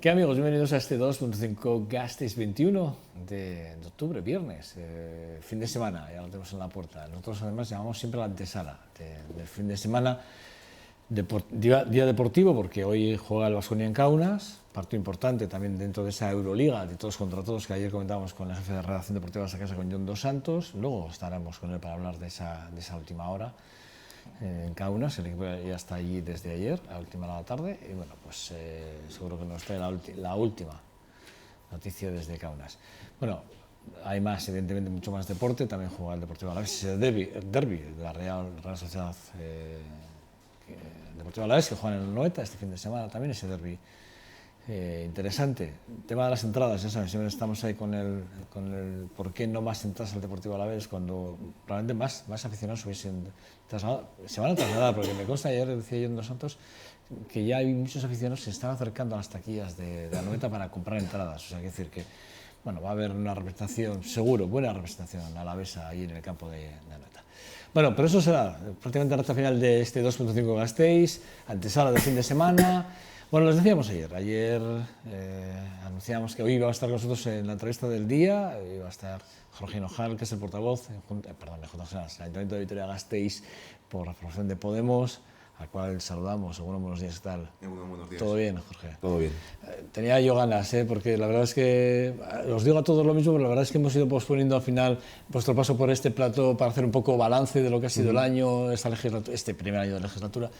¿Qué amigos? Bienvenidos a este 2.5 Gasteiz 21 de octubre, viernes, fin de semana, ya lo tenemos en la puerta. Nosotros además llamamos siempre la antesala del fin de semana, día deportivo, porque hoy juega el Baskonia en Kaunas, partido importante también dentro de esa Euroliga de todos contra todos que ayer comentábamos con el jefe de redacción deportiva de esta casa, con Jon Dos Santos. Luego estaremos con él para hablar de esa última hora en Kaunas. El equipo ya está allí desde ayer, a última hora de la tarde, y bueno, pues seguro que nos trae la última noticia desde Kaunas. Bueno, hay más, evidentemente, mucho más deporte. También juega el Deportivo Alavés, ese derbi de la Real Sociedad Deportivo Alavés, que juega en el Noeta este fin de semana, también ese derbi interesante. Tema de las entradas, ya saben, siempre estamos ahí con el por qué no más entradas al Deportivo Alavés cuando probablemente más aficionados hubiesen trasladado. Se van a trasladar, porque me consta, ayer decía Jon Dos Santos que ya hay muchos aficionados que se están acercando a las taquillas de Anoeta para comprar entradas. O sea, hay que decir que bueno, va a haber una representación, seguro, buena representación alavesa ahí en el campo de Anoeta. Bueno, pero eso será prácticamente la recta final de este 2.5 Gasteiz, antesala del fin de semana. Bueno, les decíamos ayer anunciamos que hoy iba a estar con nosotros en la entrevista del día, iba a estar Jorge Hinojal, que es el portavoz, el Ayuntamiento de Vitoria-Gasteiz por la formación de Podemos, al cual saludamos. Bueno, buenos días, ¿qué tal? Buenos días. ¿Todo bien, Jorge? Todo bien. Tenía yo ganas, porque la verdad es que, os digo a todos lo mismo, pero la verdad es que hemos ido posponiendo al final vuestro paso por este plató para hacer un poco balance de lo que ha sido el año, este primer año de la legislatura,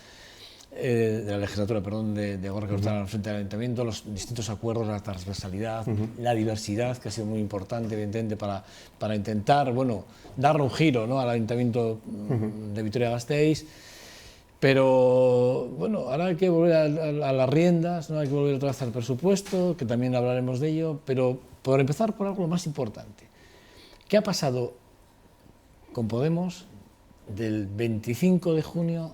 de Gorka Urtaran frente al Ayuntamiento, los distintos acuerdos, la transversalidad, la diversidad, que ha sido muy importante, evidentemente, para intentar, bueno, darle un giro, ¿no?, al Ayuntamiento de Vitoria-Gasteiz. Pero bueno, ahora hay que volver a las riendas, ¿no? Hay que volver otra vez al presupuesto, que también hablaremos de ello, pero por empezar por algo más importante. ¿Qué ha pasado con Podemos del 25 de junio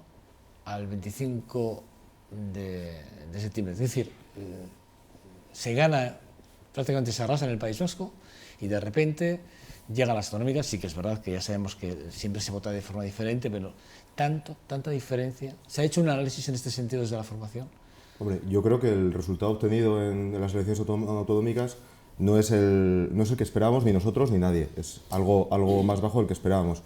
al 25 de septiembre? Es decir, se gana, prácticamente se arrasa en el País Vasco y de repente llegan las autonómicas. Sí que es verdad que ya sabemos que siempre se vota de forma diferente, pero tanta diferencia. ¿Se ha hecho un análisis en este sentido desde la formación? Hombre, yo creo que el resultado obtenido en las elecciones autonómicas no es el que esperábamos ni nosotros ni nadie, es algo más bajo del que esperábamos.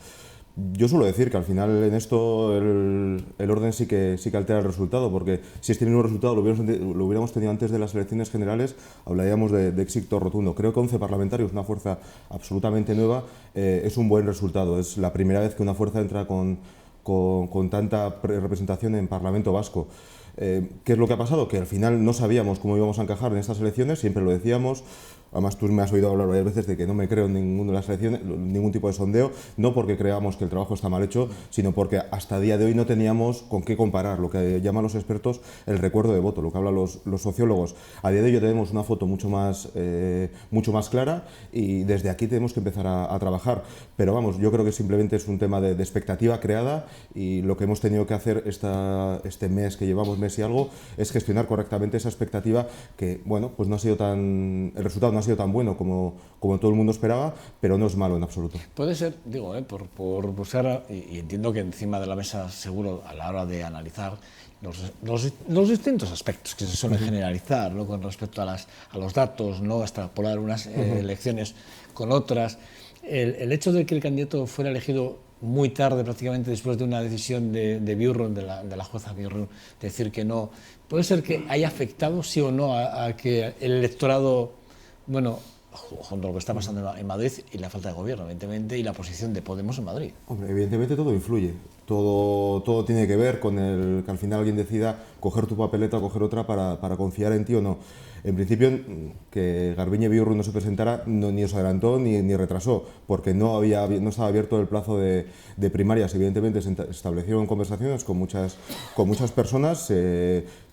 Yo suelo decir que al final en esto el orden sí que altera el resultado, porque si este mismo resultado lo hubiéramos tenido antes de las elecciones generales, hablaríamos de éxito rotundo. Creo que 11 parlamentarios, una fuerza absolutamente nueva, es un buen resultado. Es la primera vez que una fuerza entra con tanta representación en Parlamento Vasco. ¿Qué es lo que ha pasado? Que al final no sabíamos cómo íbamos a encajar en estas elecciones, siempre lo decíamos. Además, tú me has oído hablar varias veces de que no me creo en ninguna de las elecciones, ningún tipo de sondeo, no porque creamos que el trabajo está mal hecho, sino porque hasta el día de hoy no teníamos con qué comparar, lo que llaman los expertos el recuerdo de voto, lo que hablan los sociólogos. A día de hoy ya tenemos una foto mucho más clara y desde aquí tenemos que empezar a trabajar. Pero vamos, yo creo que simplemente es un tema de expectativa creada y lo que hemos tenido que hacer este mes que llevamos, mes y algo, es gestionar correctamente esa expectativa que, bueno, pues no ha sido el resultado no ha sido tan bueno como todo el mundo esperaba, pero no es malo en absoluto. Puede ser, digo, por buscar, y entiendo que encima de la mesa seguro a la hora de analizar los distintos aspectos que se suelen generalizar, ¿no?, con respecto a los datos, no extrapolar unas elecciones con otras. El hecho de que el candidato fuera elegido muy tarde, prácticamente después de una decisión de Bjurrun, de la jueza Bjurrun, de decir que no, puede ser que haya afectado, sí o no, a que el electorado, bueno, junto a lo que está pasando en Madrid y la falta de gobierno, evidentemente, y la posición de Podemos en Madrid. Hombre, evidentemente todo influye, todo tiene que ver con que al final alguien decida coger tu papeleta o coger otra para confiar en ti o no. En principio, que Garbiñe Bjurrun no se presentara ni os adelantó ni retrasó, porque no estaba abierto el plazo de primarias. Evidentemente se establecieron conversaciones con muchas personas.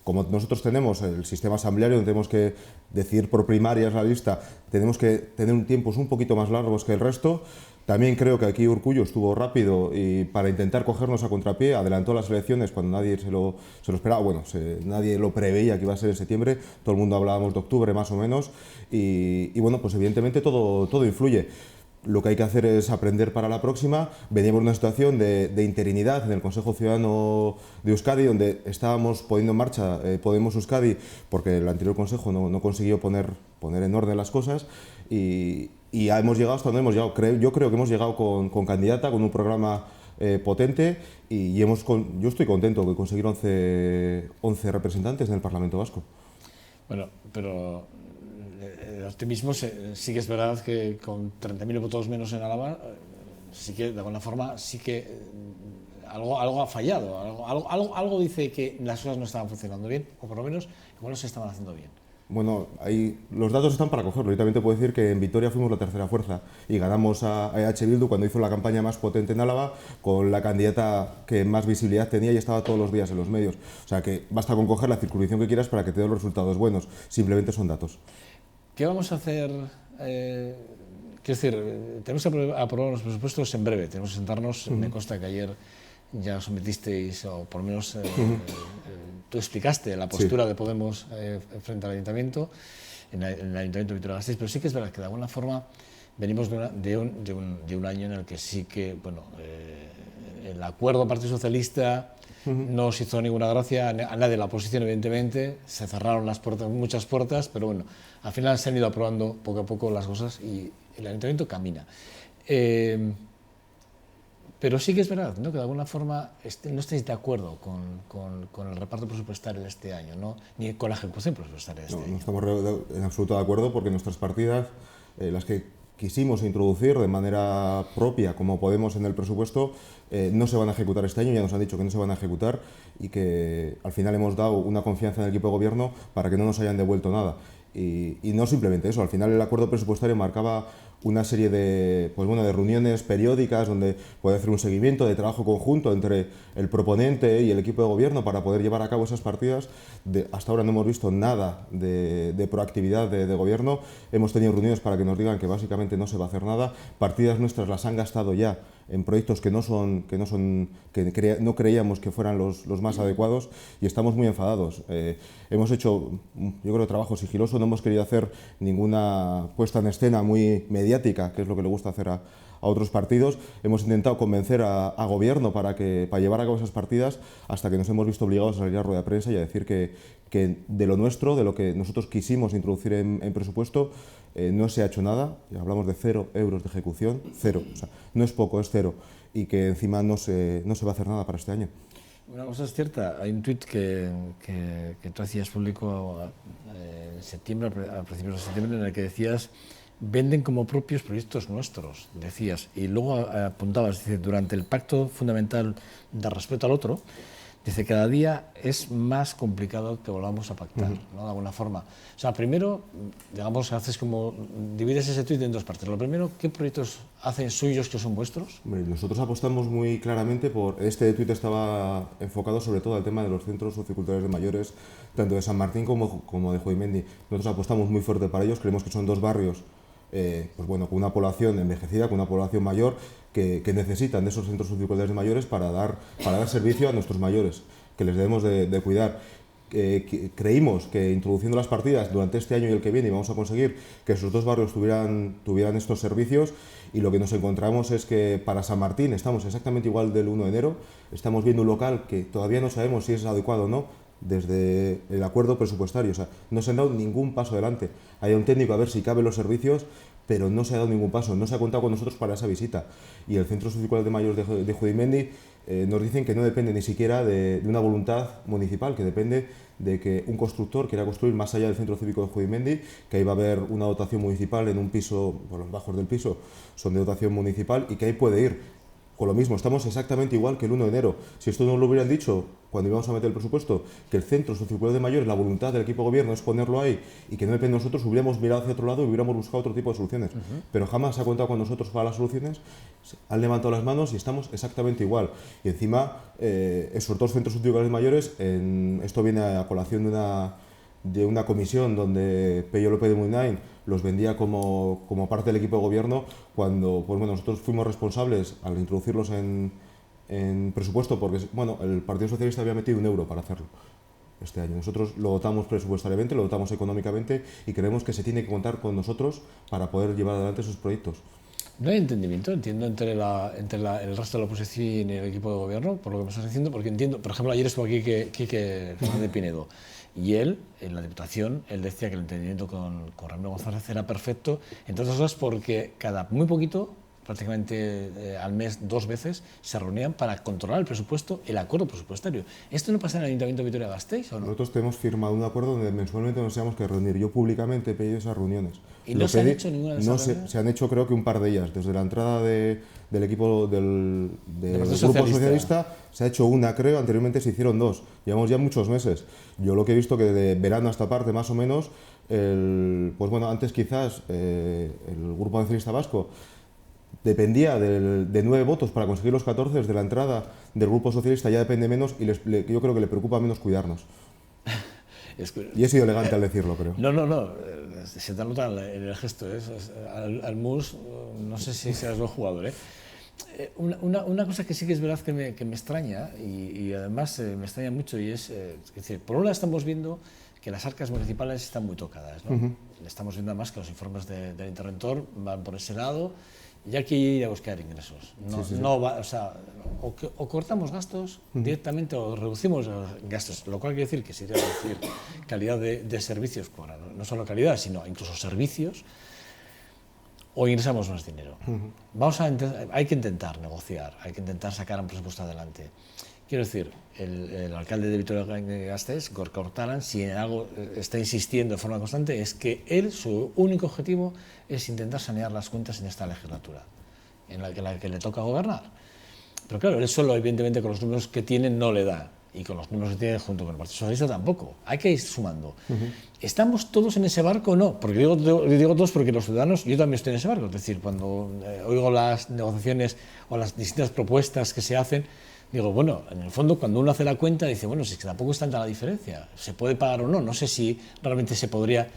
Como nosotros tenemos el sistema asambleario, tenemos que decidir por primarias la lista, tenemos que tener tiempos un poquito más largos que el resto. También creo que aquí Urkullu estuvo rápido y para intentar cogernos a contrapié adelantó las elecciones cuando nadie se lo esperaba. Bueno, nadie lo preveía que iba a ser en septiembre, todo el mundo hablábamos de octubre más o menos y bueno, pues evidentemente todo influye. lo que hay que hacer es aprender para la próxima. Veníamos de una situación de interinidad en el Consejo Ciudadano de Euskadi, donde estábamos poniendo en marcha Podemos Euskadi, porque el anterior Consejo no consiguió poner en orden las cosas, y ya hemos llegado hasta donde hemos llegado. Yo creo que hemos llegado con candidata, con un programa potente, y yo estoy contento de conseguir 11 representantes en el Parlamento Vasco. Bueno, pero el optimismo sí que es verdad que con 30.000 votos menos en Álava, sí que de alguna forma sí que algo ha fallado, algo dice que las cosas no estaban funcionando bien, o por lo menos igual no se estaban haciendo bien. Bueno, los datos están para cogerlo. Yo también te puedo decir que en Vitoria fuimos la tercera fuerza y ganamos a EH Bildu cuando hizo la campaña más potente en Álava, con la candidata que más visibilidad tenía y estaba todos los días en los medios. O sea que basta con coger la circunscripción que quieras para que te dé los resultados buenos. Simplemente son datos. ¿Qué vamos a hacer? Quiero decir, tenemos que aprobar los presupuestos en breve. Tenemos que sentarnos. Me consta que ayer ya sometisteis, o por lo menos tú explicaste la postura de Podemos frente al Ayuntamiento, en el Ayuntamiento de Vitoria-Gasteiz, pero sí que es verdad que de alguna forma venimos de un año en el que sí que, bueno, el acuerdo Partido Socialista no os hizo ninguna gracia a nadie de la oposición, evidentemente, se cerraron las puertas, muchas puertas, pero bueno, al final se han ido aprobando poco a poco las cosas y el Ayuntamiento camina. Pero sí que es verdad, ¿no?, que de alguna forma no estáis de acuerdo con el reparto presupuestario de este año, ¿no?, ni con la ejecución presupuestaria de este año. No estamos en absoluto de acuerdo, porque nuestras partidas, las que quisimos introducir de manera propia, como Podemos, en el presupuesto, no se van a ejecutar este año. Ya nos han dicho que no se van a ejecutar y que al final hemos dado una confianza en el equipo de gobierno para que no nos hayan devuelto nada. Y no simplemente eso, al final el acuerdo presupuestario marcaba una serie de reuniones periódicas donde puede hacer un seguimiento de trabajo conjunto entre el proponente y el equipo de gobierno para poder llevar a cabo esas partidas. Hasta ahora no hemos visto nada de proactividad de gobierno. Hemos tenido reuniones para que nos digan que básicamente no se va a hacer nada. Partidas nuestras las han gastado ya en proyectos que no creíamos que fueran los más adecuados, y estamos muy enfadados. Hemos hecho, yo creo, trabajo sigiloso, no hemos querido hacer ninguna puesta en escena muy mediática, que es lo que le gusta hacer a otros partidos. Hemos intentado convencer a gobierno para llevar a cabo esas partidas, hasta que nos hemos visto obligados a salir a rueda de prensa y a decir que de lo nuestro, de lo que nosotros quisimos introducir en presupuesto, no se ha hecho nada. Hablamos de 0 euros de ejecución, 0, o sea, no es poco, es 0, y que encima no se va a hacer nada para este año. Una cosa es cierta, hay un tuit que tú hacías público en septiembre, a principios de septiembre, en el que decías: venden como propios proyectos nuestros, decías, y luego apuntabas, dice, durante el pacto fundamental de respeto al otro, dice, cada día es más complicado que volvamos a pactar, ¿no?, de alguna forma. O sea, primero, digamos, haces como, divides ese tuit en dos partes. Lo primero, ¿qué proyectos hacen suyos que son vuestros? Hombre, nosotros apostamos muy claramente por, este tuit estaba enfocado sobre todo al tema de los centros socioculturales de mayores, tanto de San Martín como de Judimendi. Nosotros apostamos muy fuerte para ellos, creemos que son dos barrios con una población envejecida, con una población mayor, que necesitan de esos centros socioculturales de mayores para dar servicio a nuestros mayores, que les debemos de cuidar. Creímos que introduciendo las partidas durante este año y el que viene íbamos a conseguir que esos dos barrios tuvieran estos servicios, y lo que nos encontramos es que para San Martín estamos exactamente igual del 1 de enero, estamos viendo un local que todavía no sabemos si es adecuado o no, desde el acuerdo presupuestario. O sea, no se han dado ningún paso adelante. Hay un técnico a ver si caben los servicios, pero no se ha dado ningún paso, no se ha contado con nosotros para esa visita. Y el Centro Sociocultural de Mayores de Judimendi nos dicen que no depende ni siquiera de una voluntad municipal, que depende de que un constructor quiera construir más allá del Centro Cívico de Judimendi, que ahí va a haber una dotación municipal en un piso, por los bajos del piso son de dotación municipal, y que ahí puede ir. Con lo mismo, estamos exactamente igual que el 1 de enero. Si esto nos lo hubieran dicho cuando íbamos a meter el presupuesto, que el Centro Sociocultural de Mayores, la voluntad del equipo de gobierno es ponerlo ahí y que no depende de nosotros, hubiéramos mirado hacia otro lado y hubiéramos buscado otro tipo de soluciones. Pero jamás se ha contado con nosotros para las soluciones, han levantado las manos y estamos exactamente igual. Y encima, esos dos Centros Socioculturales de Mayores, esto viene a colación de una comisión donde Pello López de Munain los vendía como parte del equipo de gobierno, cuando nosotros fuimos responsables al introducirlos en presupuesto, porque el Partido Socialista había metido 1 euro para hacerlo este año. Nosotros lo dotamos presupuestariamente, lo dotamos económicamente, y creemos que se tiene que contar con nosotros para poder llevar adelante esos proyectos. No hay entendimiento, entiendo, entre el resto de la oposición y el equipo de gobierno, por lo que me estás diciendo, porque entiendo, por ejemplo, ayer estuvo aquí Quique Fernández Pinedo, y él, en la Diputación, él decía que el entendimiento con Ramiro González era perfecto, entre otras cosas porque cada muy poquito, prácticamente al mes 2 veces, se reunían para controlar el presupuesto, el acuerdo presupuestario. ¿Esto no pasa en el Ayuntamiento de Vitoria-Gasteiz o no? Nosotros tenemos firmado un acuerdo donde mensualmente nos tenemos que reunir. Yo públicamente he pedido esas reuniones. ¿Y no se han hecho ninguna de esas reuniones? Se han hecho, creo que un par de ellas. Desde la entrada del equipo del Grupo Socialista se ha hecho una, creo. Anteriormente se hicieron 2. Llevamos ya muchos meses. Yo lo que he visto que de verano a esta parte, más o menos, pues bueno, antes quizás el Grupo Nacionalista Vasco dependía de 9 votos para conseguir los 14, desde la entrada del Grupo Socialista ya depende menos y yo creo que le preocupa menos cuidarnos. Y he sido elegante al decirlo, creo. No, se te nota en el gesto, ¿eh? Al MUS, no sé si seas buen jugador, ¿eh? Una cosa que sí que es verdad que me extraña, y además me extraña mucho, y es decir, por un lado estamos viendo que las arcas municipales están muy tocadas, ¿no? Estamos viendo además que los informes del interventor van por ese lado, y hay que ir a buscar ingresos. No va, o sea, o cortamos gastos directamente o reducimos gastos, lo cual quiere decir que se iría a reducir calidad de servicios, no solo calidad, sino incluso servicios, o ingresamos más dinero. Hay que intentar negociar, hay que intentar sacar un presupuesto adelante. Quiero decir, el alcalde de Vitoria-Gasteiz, Gorka Urtaran, si en algo está insistiendo de forma constante, es que su único objetivo es intentar sanear las cuentas en esta legislatura, en la que le toca gobernar. Pero claro, él solo, evidentemente, con los números que tiene no le da, y con los números que tiene junto con el Partido Socialista tampoco. Hay que ir sumando. ¿Estamos todos en ese barco o no? Porque digo todos porque los ciudadanos, yo también estoy en ese barco. Es decir, cuando oigo las negociaciones o las distintas propuestas que se hacen, digo, bueno, en el fondo cuando uno hace la cuenta dice, bueno, si es que tampoco es tanta la diferencia, ¿se puede pagar o no? No sé si realmente se podría,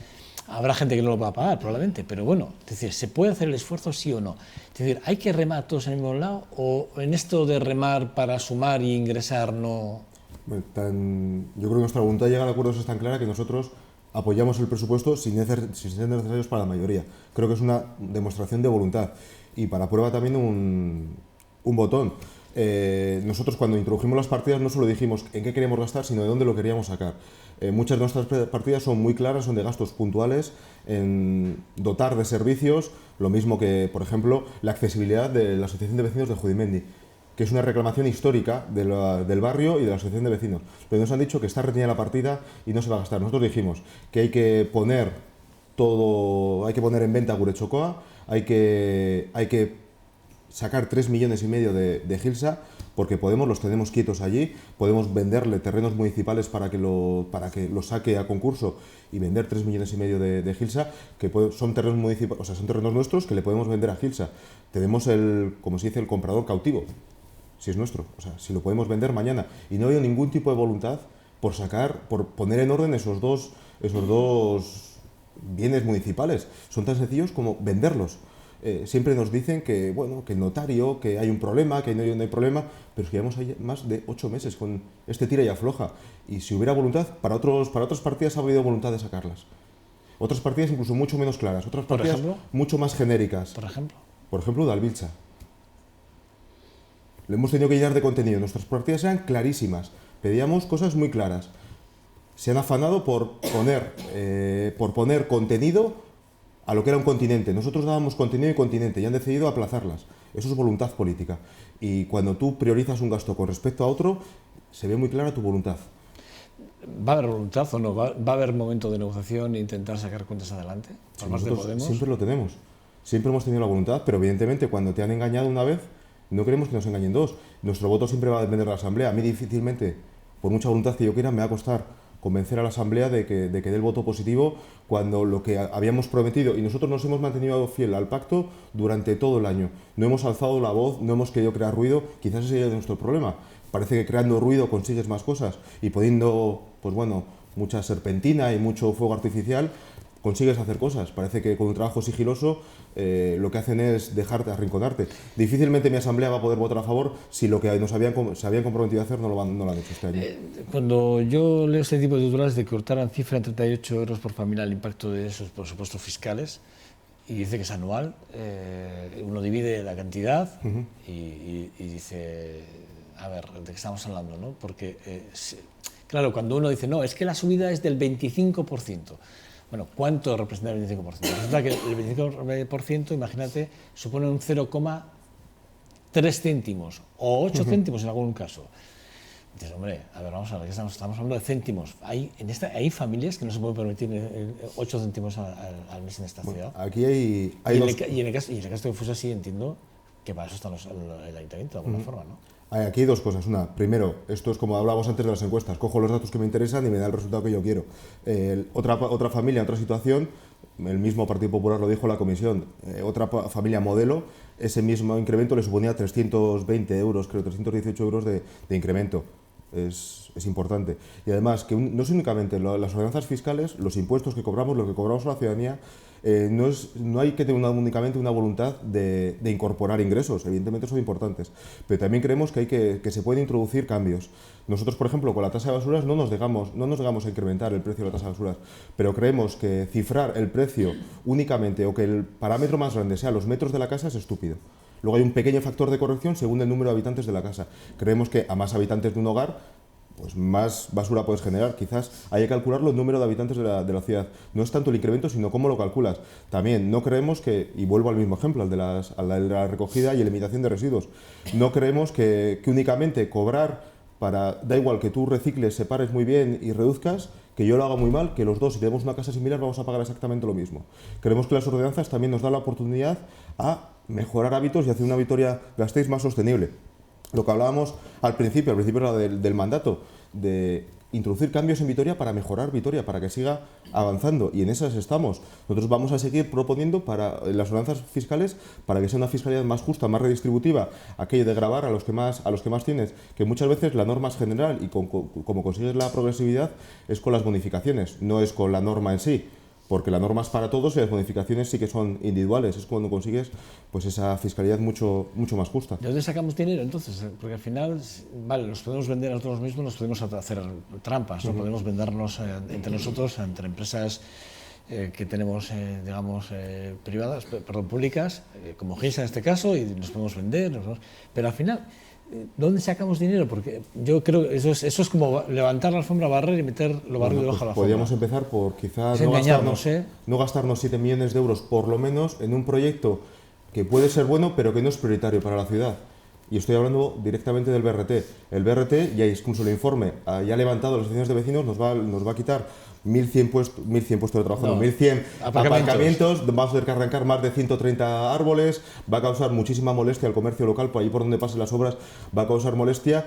habrá gente que no lo va a pagar probablemente, pero bueno, es decir, ¿se puede hacer el esfuerzo sí o no? Es decir, ¿hay que remar todos en el mismo lado o en esto de remar para sumar y ingresar no? Yo creo que nuestra voluntad de llegar a acuerdos es tan clara que nosotros apoyamos el presupuesto sin ser necesarios para la mayoría. Creo que es una demostración de voluntad y para prueba también un botón. Nosotros cuando introdujimos las partidas no solo dijimos en qué queríamos gastar, sino de dónde lo queríamos sacar. Muchas de nuestras partidas son muy claras, son de gastos puntuales, en dotar de servicios, lo mismo que, por ejemplo, la accesibilidad de la Asociación de Vecinos de Judimendi, que es una reclamación histórica del barrio y de la Asociación de Vecinos. Pero nos han dicho que está retenida la partida y no se va a gastar. Nosotros dijimos que hay que poner en venta Gurechocoa, hay que sacar 3,5 millones de Gilsa, porque los tenemos quietos allí, podemos venderle terrenos municipales para que lo saque a concurso y vender 3,5 millones de Gilsa, que son terrenos municipales, o sea, son terrenos nuestros que le podemos vender a Gilsa. Tenemos como se dice, el comprador cautivo, si es nuestro, o sea, si lo podemos vender mañana. Y no hay ningún tipo de voluntad por poner en orden esos dos bienes municipales. Son tan sencillos como venderlos. Siempre nos dicen que, bueno, que el notario, que hay un problema, que no hay problema, pero es que llevamos ahí más de 8 meses con este tira y afloja. Y si hubiera voluntad, para otras partidas ha habido voluntad de sacarlas. Otras partidas incluso mucho menos claras, otras partidas mucho más genéricas. Por ejemplo, Dalbilcha. Le hemos tenido que llenar de contenido. Nuestras partidas eran clarísimas. Pedíamos cosas muy claras. Se han afanado por poner contenido a lo que era un continente. Nosotros dábamos contenido y continente y han decidido aplazarlas. Eso es voluntad política. Y cuando tú priorizas un gasto con respecto a otro, se ve muy clara tu voluntad. ¿Va a haber voluntad o no? ¿Va a haber momento de negociación e intentar sacar cuentas adelante? Sí, nosotros siempre lo tenemos. Siempre hemos tenido la voluntad, pero evidentemente cuando te han engañado una vez, no queremos que nos engañen dos. Nuestro voto siempre va a depender de la Asamblea. A mí difícilmente, por mucha voluntad que yo quiera, me va a costar convencer a la Asamblea de que dé el voto positivo cuando lo que habíamos prometido, y nosotros nos hemos mantenido fiel al pacto durante todo el año. No hemos alzado la voz, no hemos querido crear ruido, quizás ese es nuestro problema. Parece que creando ruido consigues más cosas y poniendo, pues bueno, mucha serpentina y mucho fuego artificial, consigues hacer cosas. Parece que con un trabajo sigiloso lo que hacen es dejarte, arrinconarte. Difícilmente mi Asamblea va a poder votar a favor si lo que se habían comprometido a hacer no lo han hecho este año. Cuando yo leo este tipo de titulares de que Hurtaran cifra en 38 euros por familia el impacto de esos presupuestos fiscales, y dice que es anual, uno divide la cantidad y dice, a ver, ¿de qué estamos hablando? ¿No? Porque, claro, cuando uno dice, no, es que la subida es del 25%. Bueno, ¿cuánto representa el 25%? Resulta que el 25%, imagínate, supone un 0,3 céntimos o 8 céntimos en algún caso. Dices, hombre, a ver, vamos a ver, estamos hablando de céntimos. Hay familias que no se pueden permitir 8 céntimos al mes en esta ciudad. Aquí hay y en el caso de Fusa sí entiendo que para eso está el ayuntamiento, de alguna forma, ¿no? Aquí hay dos cosas. Una, primero, esto es como hablábamos antes de las encuestas, cojo los datos que me interesan y me da el resultado que yo quiero. Otra familia, otra situación, el mismo Partido Popular lo dijo en la comisión, otra familia modelo, ese mismo incremento le suponía 320 euros, creo, 318 euros de incremento. Es importante. Y además, que no es únicamente las ordenanzas fiscales, los impuestos que cobramos, lo que cobramos a la ciudadanía, no hay que tener únicamente una voluntad de incorporar ingresos, evidentemente son importantes, pero también creemos que se pueden introducir cambios. Nosotros, por ejemplo, con la tasa de basuras no nos dejamos a incrementar el precio de la tasa de basuras, pero creemos que cifrar el precio únicamente o que el parámetro más grande sea los metros de la casa es estúpido. Luego hay un pequeño factor de corrección según el número de habitantes de la casa. Creemos que a más habitantes de un hogar, pues más basura puedes generar. Quizás hay que calcularlo el número de habitantes de la ciudad. No es tanto el incremento, sino cómo lo calculas. También no creemos que, y vuelvo al mismo ejemplo, al de la recogida y eliminación de residuos, no creemos que únicamente cobrar da igual que tú recicles, separes muy bien y reduzcas, que yo lo haga muy mal, que los dos, si tenemos una casa similar, vamos a pagar exactamente lo mismo. Creemos que las ordenanzas también nos dan la oportunidad a mejorar hábitos y hacer una Vitoria-Gasteiz más sostenible. Lo que hablábamos al principio era del mandato, de introducir cambios en Vitoria para mejorar Vitoria, para que siga avanzando, y en esas estamos. Nosotros vamos a seguir proponiendo para las ordenanzas fiscales para que sea una fiscalidad más justa, más redistributiva, aquello de gravar a los que más tienes, que muchas veces la norma es general y como consigues la progresividad es con las bonificaciones, no es con la norma en sí. Porque la norma es para todos y las bonificaciones sí que son individuales. Es cuando consigues pues esa fiscalidad mucho más justa. ¿De dónde sacamos dinero entonces? Porque al final, vale, nos podemos vender a nosotros mismos, nos podemos hacer trampas, ¿no? Podemos vendernos entre nosotros, entre empresas que tenemos, digamos, privadas, perdón, públicas, como GISA en este caso, y nos podemos vender, pero al final, ¿dónde sacamos dinero? Porque yo creo que eso es como levantar la alfombra, barrer y meter lo barrido debajo de la alfombra. Podríamos empezar por quizás no gastarnos 7 millones de euros por lo menos en un proyecto que puede ser bueno pero que no es prioritario para la ciudad. Y estoy hablando directamente del BRT. El BRT, ya incluso el informe, ya ha levantado las asociaciones de vecinos, nos va a quitar 1.100 puestos de trabajo, 1.100 aparcamientos, vamos a tener que arrancar más de 130 árboles, va a causar muchísima molestia al comercio local, por ahí por donde pasen las obras va a causar molestia.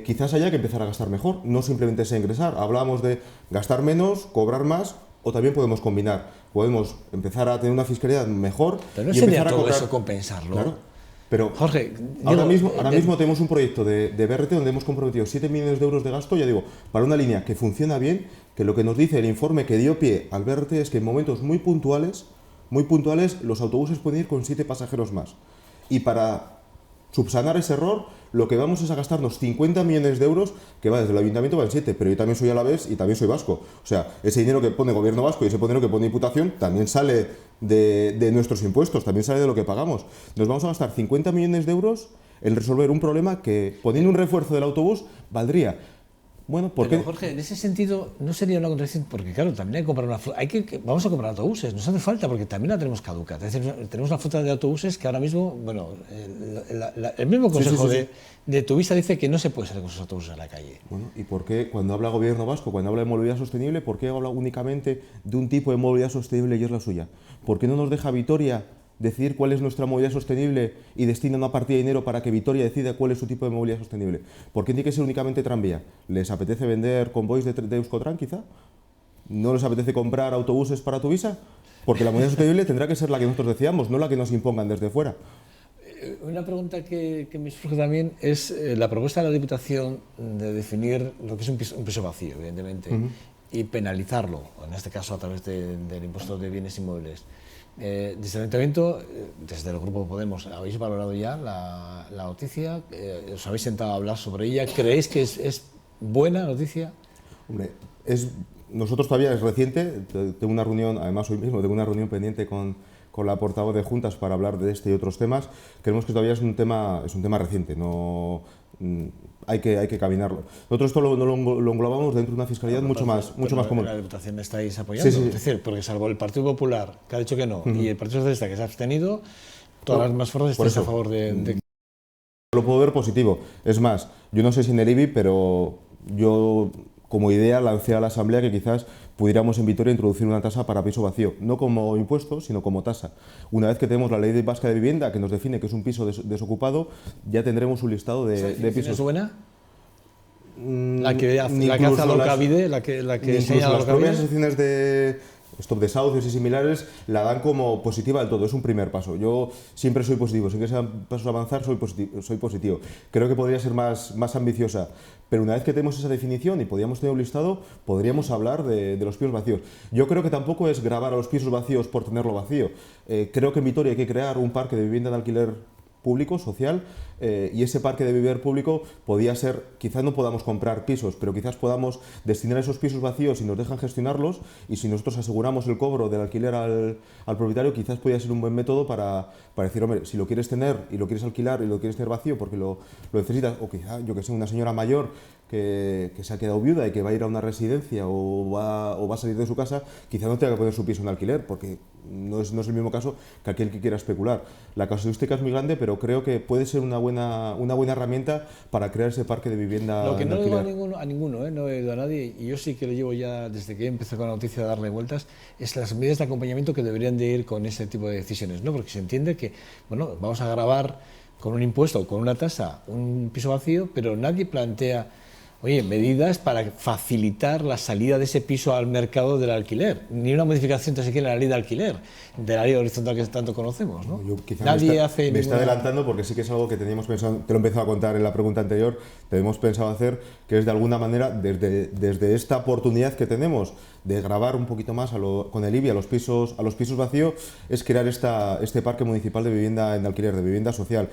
Quizás haya que empezar a gastar mejor, no simplemente sea ingresar. Hablábamos de gastar menos, cobrar más, o también podemos combinar. Podemos empezar a tener una fiscalidad mejor. Pero no sería todo eso compensarlo. Claro. Pero Jorge, ahora mismo tenemos un proyecto de BRT donde hemos comprometido 7 millones de euros de gasto, ya digo, para una línea que funciona bien, que lo que nos dice el informe que dio pie al BRT es que en momentos muy puntuales, los autobuses pueden ir con 7 pasajeros más. Y para subsanar ese error, lo que vamos es a gastarnos 50 millones de euros, que va desde el ayuntamiento, van 7, pero yo también soy alavés y también soy vasco. O sea, ese dinero que pone gobierno vasco y ese dinero que pone Diputación también sale de nuestros impuestos, también sale de lo que pagamos. Nos vamos a gastar 50 millones de euros en resolver un problema que, poniendo un refuerzo del autobús, valdría. Bueno, ¿por qué? Pero, Jorge, en ese sentido no sería una contradicción, porque claro, también hay que comprar vamos a comprar autobuses, nos hace falta porque también la tenemos caduca. Es decir, tenemos una flota de autobuses que ahora mismo, bueno, el mismo consejo de Tuvisa dice que no se puede salir con esos autobuses a la calle. Bueno, ¿y por qué cuando habla gobierno vasco, cuando habla de movilidad sostenible, por qué habla únicamente de un tipo de movilidad sostenible y es la suya? ¿Por qué no nos deja Vitoria decidir cuál es nuestra movilidad sostenible y destina una partida de dinero para que Vitoria decida cuál es su tipo de movilidad sostenible? ¿Por qué tiene que ser únicamente tranvía? ¿Les apetece vender convoys de Euskotran, quizá? ¿No les apetece comprar autobuses para Tuvisa? Porque la movilidad sostenible tendrá que ser la que nosotros decíamos, no la que nos impongan desde fuera. Una pregunta que me surge también es la propuesta de la Diputación de definir lo que es un piso vacío, evidentemente, y penalizarlo, en este caso a través del impuesto de bienes inmuebles. Desde el Ayuntamiento, desde el Grupo Podemos, ¿habéis valorado ya la noticia? ¿Os habéis sentado a hablar sobre ella? ¿Creéis que es buena noticia? Hombre, nosotros todavía es reciente, tengo una reunión, además hoy mismo tengo una reunión pendiente con con la portavoz de Juntas para hablar de este y otros temas. Creemos que todavía es un tema reciente, no, hay que caminarlo. Nosotros esto lo englobamos dentro de una fiscalidad mucho más común. ¿La Diputación estáis apoyando? Sí. Es decir, porque salvo el Partido Popular, que ha dicho que no, y el Partido Socialista, que se ha abstenido, todas las más fuerzas estáis a favor de... Lo puedo ver positivo. Es más, yo no sé si en el IBI, pero yo como idea lancé a la Asamblea que quizás pudiéramos en Vitoria introducir una tasa para piso vacío, no como impuesto, sino como tasa. Una vez que tenemos la ley vasca de vivienda que nos define que es un piso desocupado, ya tendremos un listado de pisos. ¿Es buena? La que hace Alokabide, la que enseña las propias asociaciones de Stop Desahucios y similares la dan como positiva del todo, es un primer paso. Yo siempre soy positivo, sin que sean pasos a avanzar, soy positivo. Creo que podría ser más ambiciosa, pero una vez que tenemos esa definición y podríamos tener un listado, podríamos hablar de los pisos vacíos. Yo creo que tampoco es gravar a los pisos vacíos por tenerlo vacío. Creo que en Vitoria hay que crear un parque de vivienda de alquiler público, social, y ese parque de vivienda público podía ser, quizás no podamos comprar pisos, pero quizás podamos destinar esos pisos vacíos y nos dejan gestionarlos, y si nosotros aseguramos el cobro del alquiler al propietario, quizás podría ser un buen método para decir, hombre, si lo quieres tener y lo quieres alquilar y lo quieres tener vacío porque lo necesitas, o quizá, yo que sé, una señora mayor que se ha quedado viuda y que va a ir a una residencia o va a salir de su casa, quizá no tenga que poner su piso en alquiler, porque no es el mismo caso que aquel que quiera especular. La casuística es muy grande, pero creo que puede ser una buena herramienta para crear ese parque de vivienda. Lo que no le digo a ninguno, no he oído a nadie, y yo sí que lo llevo ya desde que empecé con la noticia a darle vueltas, es las medidas de acompañamiento que deberían de ir con ese tipo de decisiones, ¿no? Porque se entiende que, bueno, vamos a gravar con un impuesto o con una tasa un piso vacío, pero nadie plantea, oye, medidas para facilitar la salida de ese piso al mercado del alquiler, ni una modificación tan siquiera en la ley de alquiler, de la ley horizontal que tanto conocemos, ¿no? Me está adelantando porque sí que es algo que teníamos pensado, te lo he empezado a contar en la pregunta anterior, tenemos pensado hacer, que es de alguna manera, desde esta oportunidad que tenemos de gravar un poquito más con el IBI a los pisos vacíos, es crear este parque municipal de vivienda en alquiler, de vivienda social.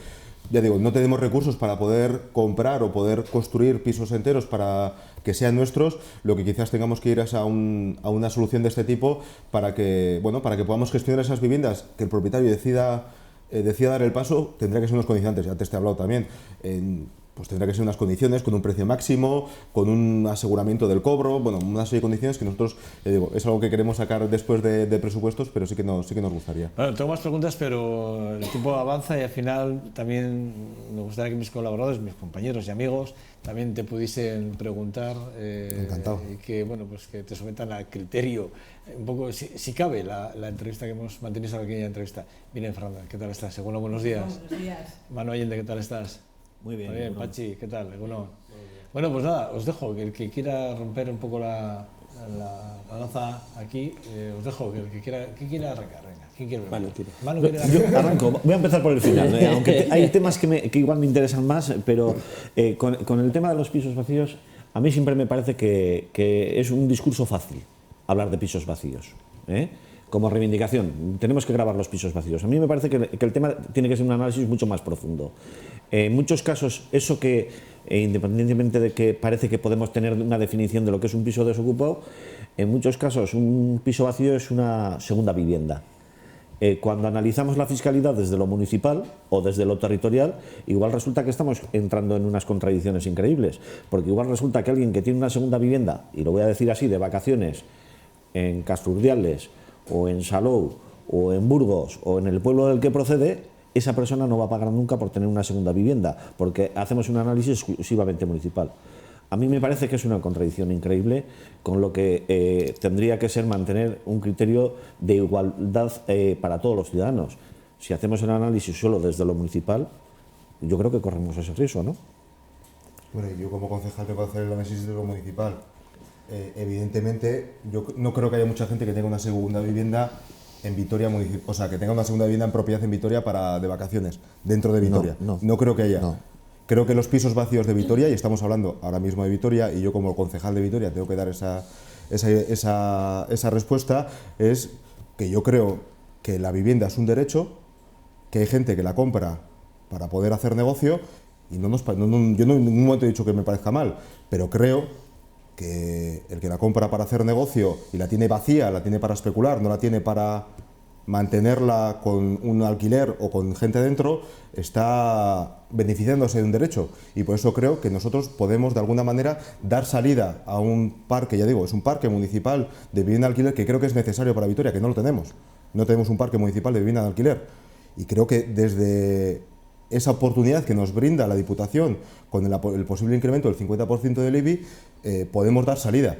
Ya digo, no tenemos recursos para poder comprar o poder construir pisos enteros para que sean nuestros, lo que quizás tengamos que ir es a una solución de este tipo para que podamos gestionar esas viviendas, que el propietario decida dar el paso. Tendrá que ser unos condicionantes, ya antes te he hablado también, pues tendrá que ser unas condiciones con un precio máximo, con un aseguramiento del cobro, bueno, una serie de condiciones que nosotros, es algo que queremos sacar después de presupuestos, pero sí que nos gustaría. Bueno, tengo más preguntas, pero el tiempo avanza y al final también me gustaría que mis colaboradores, mis compañeros y amigos también te pudiesen preguntar. Encantado. Y que, bueno, pues que te sometan al criterio, un poco, si cabe, la entrevista que hemos mantenido, esa pequeña entrevista. Miren, Fernanda, ¿qué tal estás? Segundo, buenos días. Buenos días. Manu Allende, ¿qué tal estás? Muy bien. Muy bien, Pachi, ¿qué tal? Bueno, pues nada, os dejo, que el que quiera romper un poco la lanza aquí, os dejo, que el que quiera arrancar, venga. ¿Quién quiere? Manu, yo arranco, voy a empezar por el final, aunque hay temas que igual me interesan más, pero con el tema de los pisos vacíos, a mí siempre me parece que es un discurso fácil hablar de pisos vacíos, como reivindicación. Tenemos que grabar los pisos vacíos. A mí me parece que el tema tiene que ser un análisis mucho más profundo. En muchos casos, eso que, independientemente de que parece que podemos tener una definición de lo que es un piso desocupado, en muchos casos un piso vacío es una segunda vivienda. Cuando analizamos la fiscalidad desde lo municipal o desde lo territorial, igual resulta que estamos entrando en unas contradicciones increíbles, porque igual resulta que alguien que tiene una segunda vivienda, y lo voy a decir así, de vacaciones, en Casturdiales, o en Salou, o en Burgos, o en el pueblo del que procede, esa persona no va a pagar nunca por tener una segunda vivienda, porque hacemos un análisis exclusivamente municipal. A mí me parece que es una contradicción increíble, con lo que tendría que ser mantener un criterio de igualdad para todos los ciudadanos. Si hacemos el análisis solo desde lo municipal, yo creo que corremos ese riesgo, ¿no? Bueno, yo como concejal tengo que hacer el análisis de lo municipal. Evidentemente, yo no creo que haya mucha gente que tenga una segunda vivienda en Vitoria, o sea, que tenga una segunda vivienda en propiedad en Vitoria de vacaciones, dentro de Vitoria. No creo que haya. No. Creo que los pisos vacíos de Vitoria, y estamos hablando ahora mismo de Vitoria, y yo como concejal de Vitoria tengo que dar esa respuesta, es que yo creo que la vivienda es un derecho, que hay gente que la compra para poder hacer negocio, y yo en ningún momento he dicho que me parezca mal, pero creo que el que la compra para hacer negocio y la tiene vacía, la tiene para especular, no la tiene para mantenerla con un alquiler o con gente dentro está beneficiándose de un derecho, y por eso creo que nosotros podemos de alguna manera dar salida a un parque, ya digo, es un parque municipal de vivienda de alquiler que creo que es necesario para Vitoria, que no lo tenemos. No tenemos un parque municipal de vivienda de alquiler, y creo que desde esa oportunidad que nos brinda la Diputación con el posible incremento del 50% del IBI, podemos dar salida.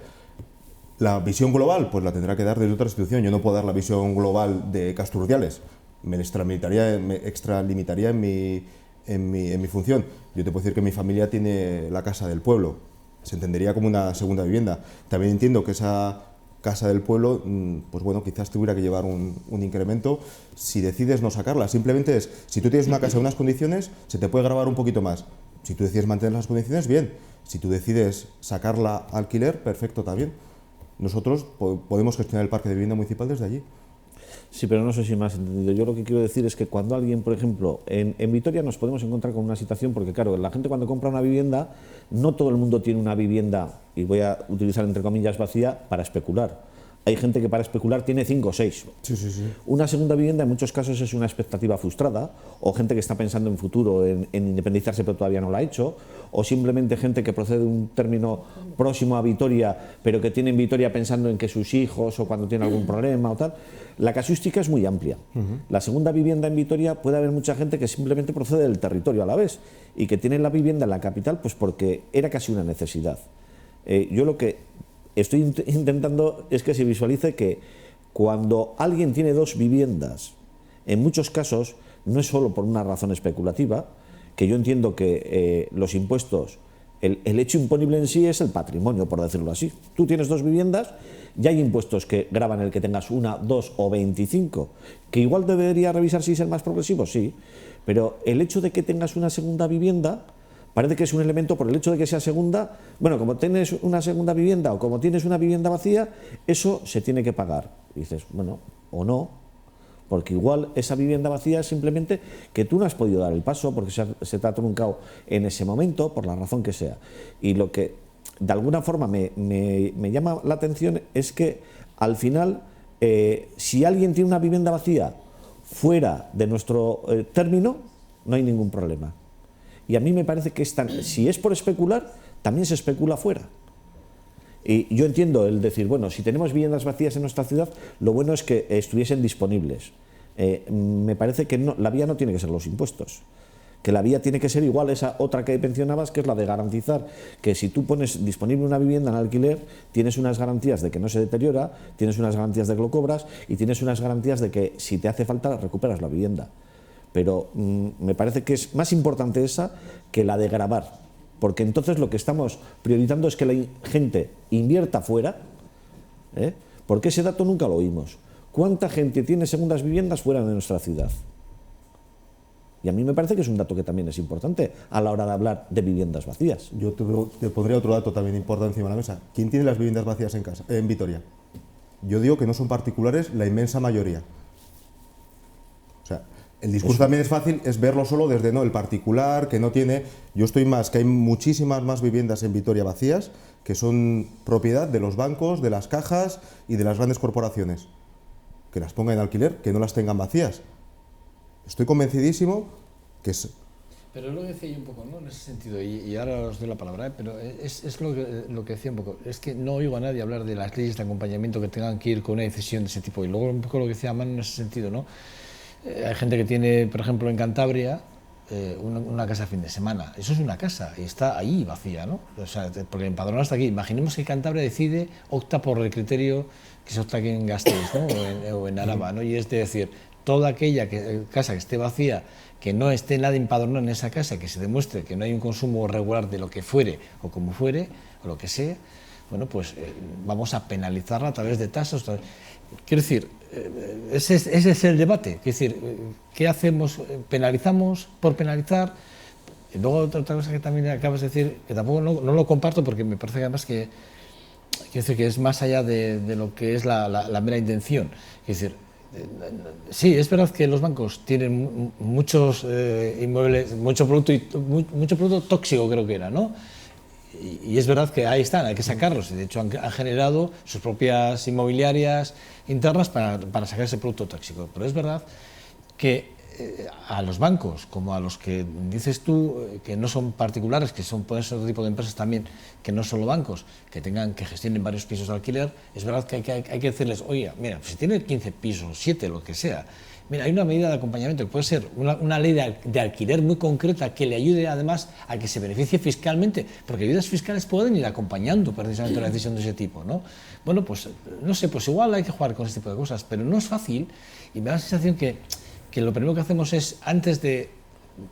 La visión global, pues la tendrá que dar desde otra institución. Yo no puedo dar la visión global de Casturdiales, me extralimitaría en mi función. Yo te puedo decir que mi familia tiene la casa del pueblo, se entendería como una segunda vivienda. También entiendo que esa casa del pueblo, pues bueno, quizás tuviera que llevar un incremento si decides no sacarla. Simplemente es, si tú tienes una casa en unas condiciones, se te puede gravar un poquito más. Si tú decides mantener las condiciones, bien. Si tú decides sacarla a alquiler, perfecto también. Nosotros podemos gestionar el parque de vivienda municipal desde allí. Sí, pero no sé si me has entendido. Yo lo que quiero decir es que cuando alguien, por ejemplo, en Vitoria nos podemos encontrar con una situación, porque claro, la gente cuando compra una vivienda, no todo el mundo tiene una vivienda, y voy a utilizar entre comillas vacía, para especular. Hay gente que para especular tiene 5 o 6. Sí, sí, sí. Una segunda vivienda en muchos casos es una expectativa frustrada, o gente que está pensando en futuro, en independizarse pero todavía no lo ha hecho, o simplemente gente que procede de un término próximo a Vitoria, pero que tiene en Vitoria pensando en que sus hijos o cuando tiene algún problema o tal. La casuística es muy amplia. La segunda vivienda en Vitoria puede haber mucha gente que simplemente procede del territorio a la vez y que tiene la vivienda en la capital pues porque era casi una necesidad. Yo lo que estoy intentando es que se visualice que cuando alguien tiene 2 viviendas, en muchos casos no es solo por una razón especulativa, que yo entiendo que los impuestos, el hecho imponible en sí es el patrimonio, por decirlo así. Tú tienes 2 viviendas, ya hay impuestos que gravan el que tengas 1, 2 o 25, que igual debería revisar si es el más progresivo, sí, pero el hecho de que tengas una segunda vivienda parece que es un elemento por el hecho de que sea segunda. Bueno, como tienes una segunda vivienda o como tienes una vivienda vacía, eso se tiene que pagar. Y dices, bueno, o no, porque igual esa vivienda vacía es simplemente que tú no has podido dar el paso porque se te ha truncado en ese momento, por la razón que sea. Y lo que de alguna forma me llama la atención es que al final, si alguien tiene una vivienda vacía fuera de nuestro término, no hay ningún problema. Y a mí me parece que si es por especular, también se especula fuera. Y yo entiendo el decir, bueno, si tenemos viviendas vacías en nuestra ciudad, lo bueno es que estuviesen disponibles. Me parece que no, la vía no tiene que ser los impuestos, que la vía tiene que ser igual esa otra que mencionabas, que es la de garantizar que si tú pones disponible una vivienda en alquiler, tienes unas garantías de que no se deteriora, tienes unas garantías de que lo cobras y tienes unas garantías de que si te hace falta recuperas la vivienda. Pero me parece que es más importante esa que la de gravar, porque entonces lo que estamos priorizando es que la gente invierta fuera, porque ese dato nunca lo oímos. ¿Cuánta gente tiene segundas viviendas fuera de nuestra ciudad? Y a mí me parece que es un dato que también es importante a la hora de hablar de viviendas vacías. Yo te pondría otro dato también importante encima de la mesa. ¿Quién tiene las viviendas vacías en Vitoria? Yo digo que no son particulares la inmensa mayoría. O sea, el discurso también es fácil, es verlo solo desde el particular, que no tiene. Yo estoy más, que hay muchísimas más viviendas en Vitoria vacías que son propiedad de los bancos, de las cajas y de las grandes corporaciones. Que las pongan en alquiler, que no las tengan vacías. Estoy convencidísimo que es. Pero es lo que decía yo un poco, ¿no? En ese sentido, y ahora os doy la palabra, pero es lo que decía un poco, es que no oigo a nadie hablar de las leyes de acompañamiento que tengan que ir con una decisión de ese tipo. Y luego un poco lo que decía Manu en ese sentido, ¿no? Hay gente que tiene, por ejemplo, en Cantabria, una casa a fin de semana. Eso es una casa y está ahí vacía, ¿no? O sea, porque empadronado está aquí. Imaginemos que Cantabria opta por el criterio que se opta aquí en Gasteiz, ¿no? o en Araba, ¿no? Y es decir, toda aquella casa que esté vacía, que no esté nada empadronado en esa casa, que se demuestre que no hay un consumo regular de lo que fuere o como fuere, o lo que sea, bueno, pues vamos a penalizarla a través de tasas. Quiero decir, ese es el debate. Quiero decir, ¿qué hacemos? ¿Penalizamos por penalizar? Y luego otra cosa que también acabas de decir, que tampoco no lo comparto porque me parece que además que es más allá de lo que es la mera intención. Es decir, sí, es verdad que los bancos tienen muchos inmuebles, mucho producto tóxico, creo que era, ¿no? y es verdad que ahí están, hay que sacarlos. De hecho, han generado sus propias inmobiliarias internas para sacar ese producto tóxico. Pero es verdad que a los bancos, como a los que dices tú, que no son particulares, que pueden ser otro tipo de empresas también, que no solo bancos, que gestionen varios pisos de alquiler, es verdad que hay que decirles, oye, mira, si tiene 15 pisos, 7, lo que sea, mira, hay una medida de acompañamiento que puede ser una ley de alquiler muy concreta que le ayude además a que se beneficie fiscalmente, porque ayudas fiscales pueden ir acompañando precisamente una decisión de ese tipo, ¿no? Bueno, pues no sé, pues igual hay que jugar con ese tipo de cosas, pero no es fácil y me da la sensación que lo primero que hacemos es, antes de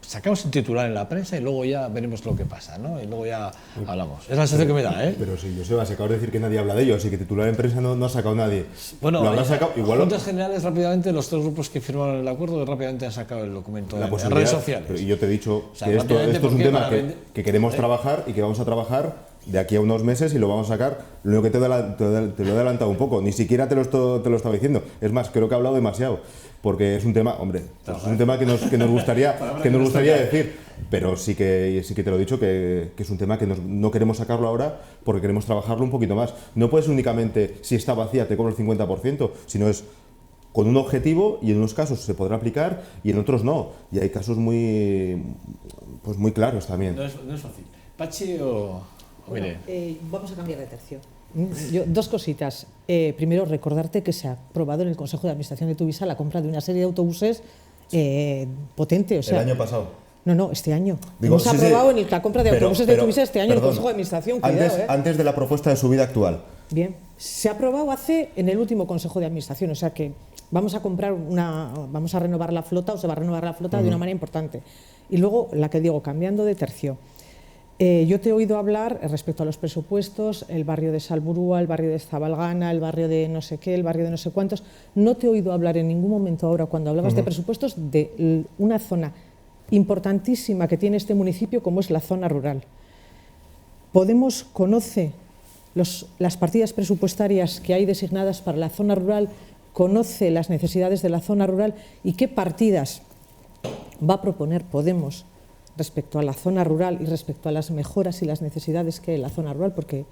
sacamos el titular en la prensa y luego ya veremos lo que pasa, ¿no? Y luego ya hablamos. Es la sensación que me da, ¿eh? Pero si Joseba, se acaba de decir que nadie habla de ello, así que titular en prensa no ha sacado nadie. Bueno, lo habrá sacado igual. Juntas Generales, rápidamente, los 3 grupos que firmaron el acuerdo rápidamente han sacado el documento en redes sociales. Y yo te he dicho O sea, que esto es un tema que queremos ¿eh? trabajar y que vamos a trabajar de aquí a unos meses y lo vamos a sacar. Lo único que te lo he adelantado un poco, ni siquiera te lo estaba diciendo. Es más, creo que he hablado demasiado, porque es un tema, hombre, es un tema que nos gustaría decir, pero sí que te lo he dicho, que es un tema que no queremos sacarlo ahora porque queremos trabajarlo un poquito más. No puedes únicamente, si está vacía, te cobro el 50%, sino es con un objetivo y en unos casos se podrá aplicar y en otros no. Y hay casos muy claros también. No es fácil. ¿Pachi o mire? Vamos a cambiar de tercio. Dos cositas. Primero, recordarte que se ha aprobado en el Consejo de Administración de Tuvisa la compra de una serie de autobuses potente. O sea, El año pasado. No, este año. Digo, Hemos aprobado la compra de autobuses de Tuvisa este año en el perdón, Consejo de Administración. Cuidado, antes de la propuesta de subida actual. Bien. Se ha aprobado en el último Consejo de Administración, o sea que vamos a renovar la flota, o se va a renovar la flota de una manera importante. Y luego, la que digo, cambiando de tercio. Yo te he oído hablar respecto a los presupuestos, el barrio de Salburúa, el barrio de Zabalgana, el barrio de no sé qué, el barrio de no sé cuántos. No te he oído hablar en ningún momento ahora, cuando hablabas de presupuestos, de una zona importantísima que tiene este municipio, como es la zona rural. Podemos conoce las partidas presupuestarias que hay designadas para la zona rural, conoce las necesidades de la zona rural y qué partidas va a proponer Podemos respecto a la zona rural y respecto a las mejoras y las necesidades que hay en la zona rural, porque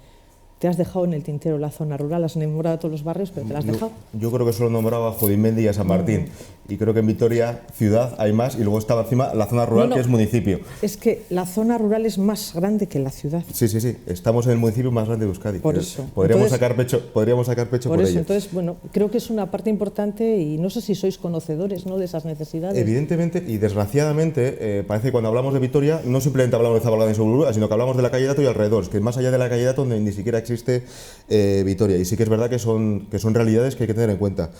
te has dejado en el tintero la zona rural, has nombrado a todos los barrios, pero te la has dejado. Yo creo que solo nombraba a Jodimendi y a San Martín. Y creo que en Vitoria, ciudad, hay más, y luego estaba encima la zona rural, que es municipio. Es que la zona rural es más grande que la ciudad. Sí. Estamos en el municipio más grande de Euskadi. Por eso. Podríamos sacar pecho por ello. Entonces, bueno, creo que es una parte importante y no sé si sois conocedores, ¿no?, de esas necesidades. Evidentemente y desgraciadamente, parece que cuando hablamos de Vitoria no simplemente hablamos de Zabalgana y Salburúa, sino que hablamos de la calle Dato y alrededores, que más allá de la calle Dato ni siquiera existe Vitoria. Y sí que es verdad que son realidades que hay que tener en cuenta.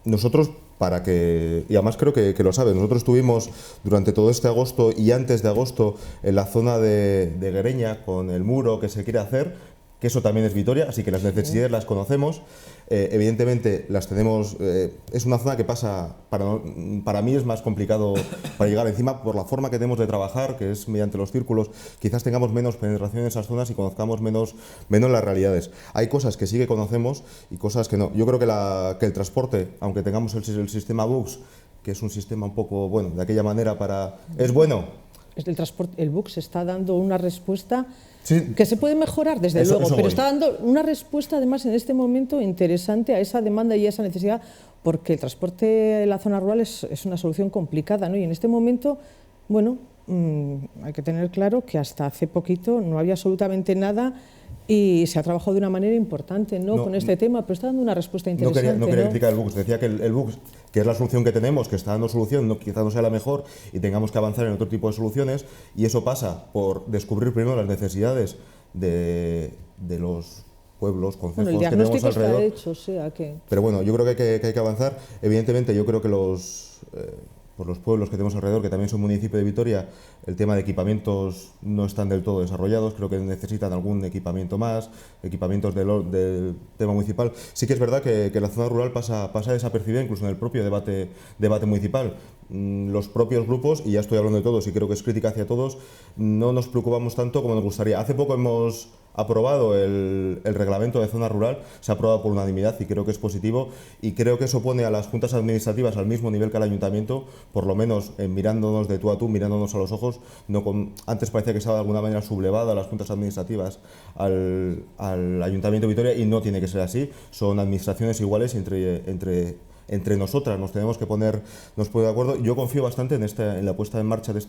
Nosotros, y además creo que lo sabes, nosotros estuvimos durante todo este agosto y antes de agosto en la zona de Guereña con el muro que se quiere hacer, que eso también es Vitoria, así que las necesidades las conocemos. Evidentemente las tenemos, es una zona que pasa, para mí es más complicado para llegar encima por la forma que tenemos de trabajar, que es mediante los círculos. Quizás tengamos menos penetración en esas zonas y conozcamos menos las realidades. Hay cosas que sí que conocemos y cosas que no. Yo creo que el transporte, aunque tengamos el sistema BUX, que es un sistema un poco, bueno, de aquella manera ¿es bueno? El BUX está dando una respuesta Sí. que se puede mejorar, desde luego, pero está dando una respuesta, además, en este momento interesante a esa demanda y a esa necesidad, porque el transporte en la zona rural es una solución complicada, ¿no? Y en este momento, bueno, hay que tener claro que hasta hace poquito no había absolutamente nada y se ha trabajado de una manera importante, ¿no?, con este tema, pero está dando una respuesta interesante. No quería criticar el BUX, decía que el BUX, que es la solución que tenemos, que está dando solución, quizás no sea la mejor y tengamos que avanzar en otro tipo de soluciones, y eso pasa por descubrir primero las necesidades de los pueblos, concejos que tenemos alrededor. Está hecho, o sea que... Pero bueno, yo creo que hay que avanzar. Evidentemente, yo creo que los pueblos que tenemos alrededor, que también son municipio de Vitoria, el tema de equipamientos no están del todo desarrollados, creo que necesitan algún equipamiento más, equipamientos del tema municipal. Sí que es verdad que la zona rural pasa desapercibida incluso en el propio debate municipal. los propios grupos, y ya estoy hablando de todos y creo que es crítica hacia todos, no nos preocupamos tanto como nos gustaría. Hace poco hemos aprobado el reglamento de zona rural, se ha aprobado por unanimidad y creo que es positivo, y creo que eso pone a las juntas administrativas al mismo nivel que al ayuntamiento, por lo menos mirándonos de tú a tú, mirándonos a los ojos. Antes parecía que estaba de alguna manera sublevada las juntas administrativas al Ayuntamiento de Vitoria, y no tiene que ser así. Son administraciones iguales y entre nosotras nos tenemos que poner de acuerdo. Yo confío bastante en la puesta en marcha de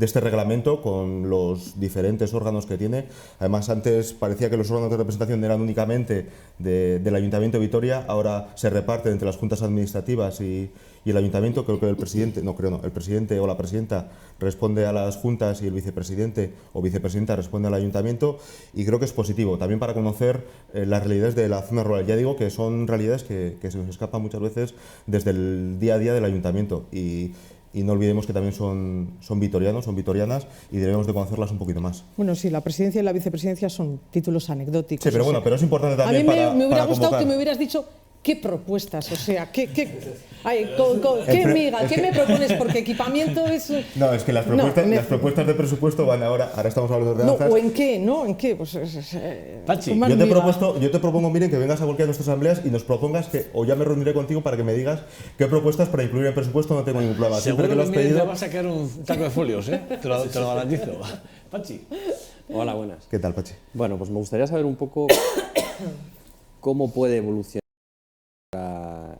este reglamento con los diferentes órganos que tiene. Además, antes parecía que los órganos de representación eran únicamente del Ayuntamiento de Vitoria, ahora se reparten entre las juntas administrativas y el ayuntamiento. Creo que el presidente o la presidenta responde a las juntas y el vicepresidente o vicepresidenta responde al ayuntamiento, y creo que es positivo también para conocer las realidades de la zona rural. Ya digo que son realidades que se nos escapan muchas veces desde el día a día del ayuntamiento, y no olvidemos que también son vitorianos, son vitorianas, y debemos de conocerlas un poquito más. Bueno, sí, la presidencia y la vicepresidencia son títulos anecdóticos. Sí, pero bueno, pero es importante también a mí me hubiera gustado convocar. que me hubieras dicho qué propuestas, o sea, ¿qué me propones? Porque equipamiento es... No, es que las propuestas de presupuesto van ahora estamos hablando de ordenanzas. No, ¿o en qué? ¿No? ¿En qué? Pues, Pachi, yo te propongo, Miren, que vengas a cualquiera de nuestras asambleas y nos propongas o ya me reuniré contigo para que me digas qué propuestas para incluir en el presupuesto. No tengo ningún problema. Siempre que lo has pedido... te va a sacar un saco de folios, ¿eh? Te lo garantizo. Pachi. Hola, buenas. ¿Qué tal, Pachi? Bueno, pues me gustaría saber un poco cómo puede evolucionar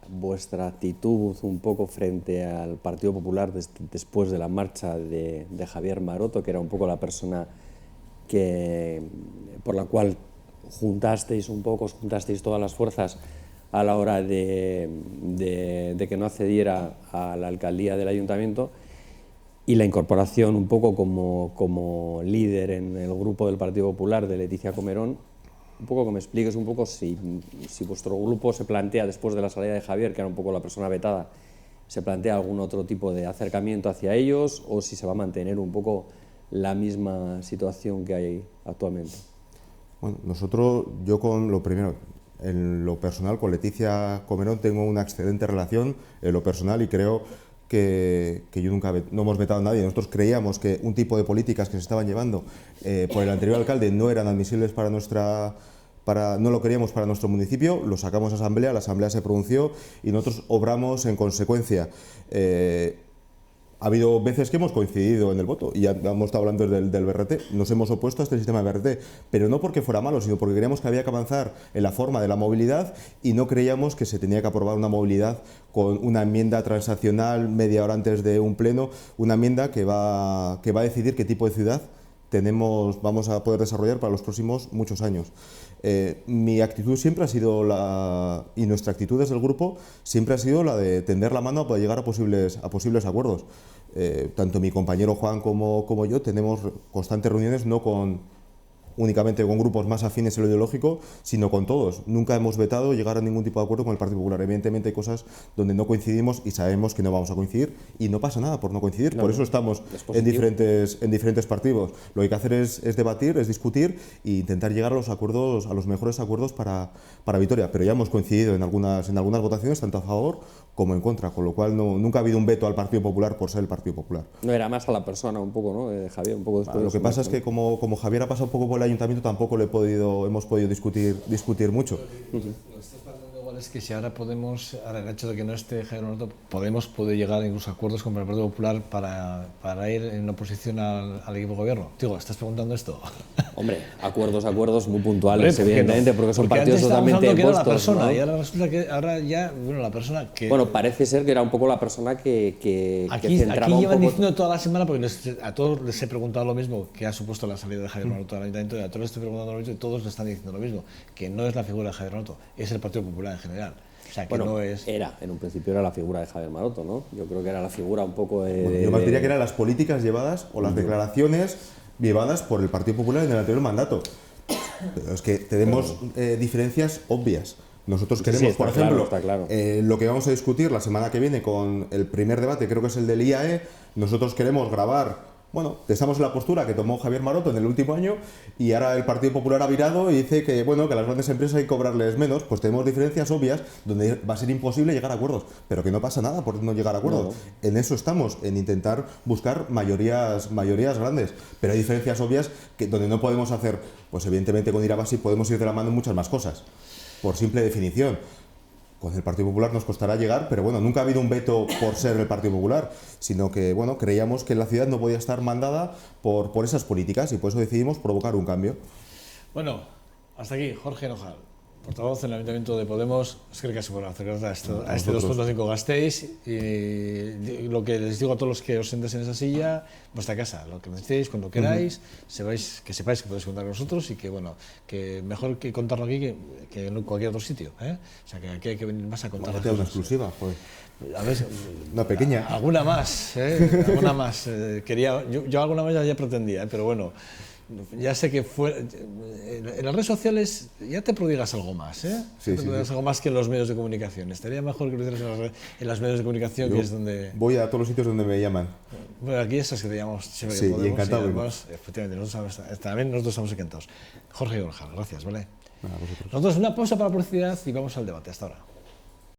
vuestra actitud un poco frente al Partido Popular después de la marcha de Javier Maroto, que era un poco la persona por la cual juntasteis todas las fuerzas a la hora de que no accediera a la alcaldía del ayuntamiento, y la incorporación un poco como líder en el grupo del Partido Popular de Leticia Comerón. Un poco que me expliques un poco si vuestro grupo se plantea, después de la salida de Javier, que era un poco la persona vetada, se plantea algún otro tipo de acercamiento hacia ellos, o si se va a mantener un poco la misma situación que hay actualmente. Bueno, en lo personal, con Leticia Comerón tengo una excelente relación en lo personal, y creo que no hemos vetado a nadie. Nosotros creíamos que un tipo de políticas que se estaban llevando por el anterior alcalde no eran admisibles no lo queríamos para nuestro municipio, lo sacamos a asamblea, la asamblea se pronunció y nosotros obramos en consecuencia. Ha habido veces que hemos coincidido en el voto, y ya hemos estado hablando del BRT, nos hemos opuesto a este sistema de BRT, pero no porque fuera malo, sino porque creíamos que había que avanzar en la forma de la movilidad, y no creíamos que se tenía que aprobar una movilidad con una enmienda transaccional media hora antes de un pleno, una enmienda que va a decidir qué tipo de ciudad vamos a poder desarrollar para los próximos muchos años. Mi actitud siempre ha sido y nuestra actitud desde el grupo siempre ha sido la de tender la mano para llegar a posibles acuerdos. Tanto mi compañero Juan como yo tenemos constantes reuniones, no únicamente con grupos más afines en lo ideológico, sino con todos. Nunca hemos vetado llegar a ningún tipo de acuerdo con el Partido Popular. Evidentemente hay cosas donde no coincidimos y sabemos que no vamos a coincidir, y no pasa nada por no coincidir. Por eso estamos en diferentes partidos. Lo que hay que hacer es debatir, es discutir e intentar llegar a los mejores acuerdos para Vitoria. Pero ya hemos coincidido en algunas votaciones, tanto a favor como en contra, con lo cual nunca ha habido un veto al Partido Popular por ser el Partido Popular. No, era más a la persona un poco, ¿no? Javier, un poco después. Lo que pasa es que como Javier ha pasado un poco por el ayuntamiento, tampoco hemos podido discutir mucho. Lo que estás planteando igual es que si ahora el hecho de que no esté Javier Maroto, puede llegar incluso a acuerdos con el Partido Popular para ir en oposición al equipo de gobierno. Digo, ¿estás preguntando esto? Hombre, acuerdos muy puntuales, evidentemente, porque son partidos totalmente opuestos, ¿no? Y ahora resulta que la persona que... Bueno, parece ser que era un poco la persona que centraba aquí un llevan poco... diciendo toda la semana, porque a todos les he preguntado lo mismo, que ha supuesto la salida de Javier Maroto al ayuntamiento, y a todos les estoy preguntando lo mismo, y todos le están diciendo lo mismo, que no es la figura de Javier Maroto, es el Partido Popular en general. O sea, que bueno, no es... en un principio era la figura de Javier Maroto, ¿no? Yo creo que era la figura un poco de... Yo más diría que eran las políticas llevadas o las declaraciones llevadas por el Partido Popular en el anterior mandato. Pero es que tenemos diferencias obvias. Nosotros queremos, por ejemplo, lo que vamos a discutir la semana que viene con el primer debate, creo que es el del IAE, nosotros queremos grabar bueno, estamos en la postura que tomó Javier Maroto en el último año y ahora el Partido Popular ha virado y dice que, bueno, que a las grandes empresas hay que cobrarles menos. Pues tenemos diferencias obvias donde va a ser imposible llegar a acuerdos, pero que no pasa nada por no llegar a acuerdos. No. En eso estamos, en intentar buscar mayorías grandes, pero hay diferencias obvias que donde no podemos hacer, pues evidentemente con Irabasi podemos ir de la mano en muchas más cosas, por simple definición. Con el Partido Popular nos costará llegar, pero bueno, nunca ha habido un veto por ser el Partido Popular, sino que, bueno, creíamos que la ciudad no podía estar mandada por esas políticas y por eso decidimos provocar un cambio. Bueno, hasta aquí, Jorge Enojal, portavoz en el Ayuntamiento de Podemos. Es que casi por acercarte a este 2.5 Gasteiz, y lo que les digo a todos los que os sentéis en esa silla, vuestra casa, lo que necesitéis, cuando queráis, que sepáis que podéis contar con nosotros y que, bueno, que mejor que contarlo aquí que en cualquier otro sitio, ¿eh? O sea, que aquí hay que venir más a contar. Una exclusiva, joder. A ver, una pequeña. Alguna más, ¿eh? Alguna más. Yo alguna más ya pretendía, pero bueno. Ya sé que en las redes sociales ya te prodigas algo más, ¿eh? Sí, sí. Algo más que en los medios de comunicación. Estaría mejor que lo hicieras en los medios de comunicación, que es donde... Voy a todos los sitios donde me llaman. Bueno, aquí esas que te llamamos siempre sí, que podemos. Y encantado. Además, efectivamente, también nosotros estamos encantados. Jorge Orjal, gracias, ¿vale? A vosotros. Nosotros una pausa para la publicidad y vamos al debate. Hasta ahora.